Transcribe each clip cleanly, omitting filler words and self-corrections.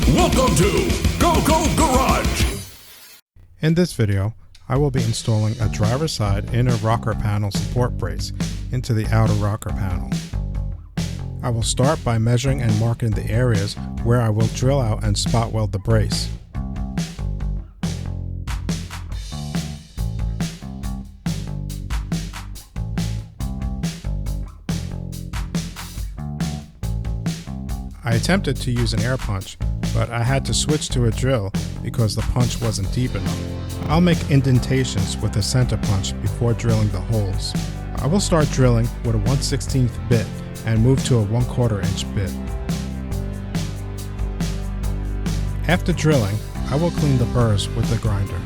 Welcome to Go Garage. In this video, I will be installing a driver's side inner rocker panel support brace into the outer rocker panel. I will start by measuring and marking the areas where I will drill out and spot weld the brace. I attempted to use an air punch, but I had to switch to a drill because the punch wasn't deep enough. I'll make indentations with a center punch before drilling the holes. I will start drilling with a 1/16 bit and move to a 1/4 inch bit. After drilling, I will clean the burs with the grinder.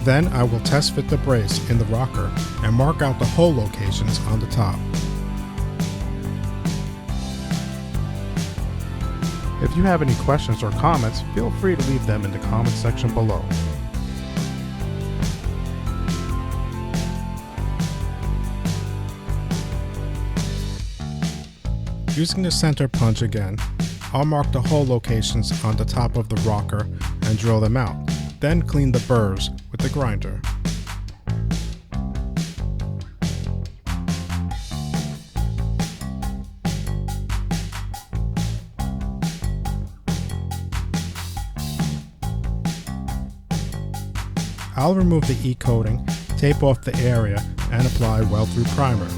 Then I will test fit the brace in the rocker and mark out the hole locations on the top. If you have any questions or comments, feel free to leave them in the comment section below. Using the center punch again, I'll mark the hole locations on the top of the rocker and drill them out. Then clean the burs with the grinder. I'll remove the E-coating, tape off the area, and apply weld-through primer.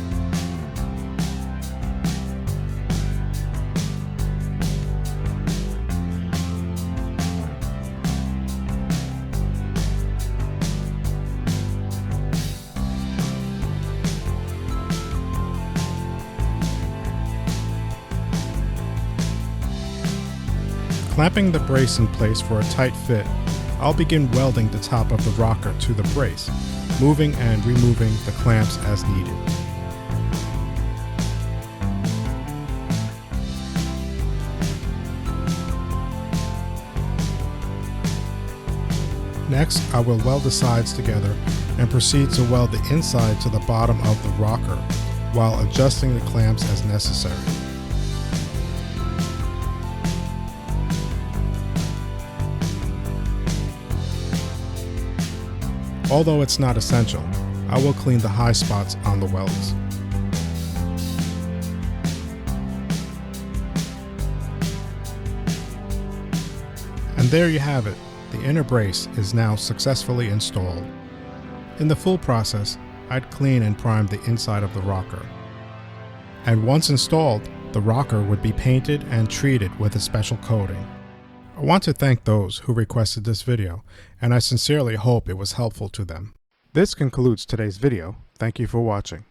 Clamping the brace in place for a tight fit, I'll begin welding the top of the rocker to the brace, moving and removing the clamps as needed. Next, I will weld the sides together and proceed to weld the inside to the bottom of the rocker while adjusting the clamps as necessary. Although it's not essential, I will clean the high spots on the welds. And there you have it. The inner brace is now successfully installed. In the full process, I'd clean and prime the inside of the rocker. And once installed, the rocker would be painted and treated with a special coating. I want to thank those who requested this video, and I sincerely hope it was helpful to them. This concludes today's video. Thank you for watching.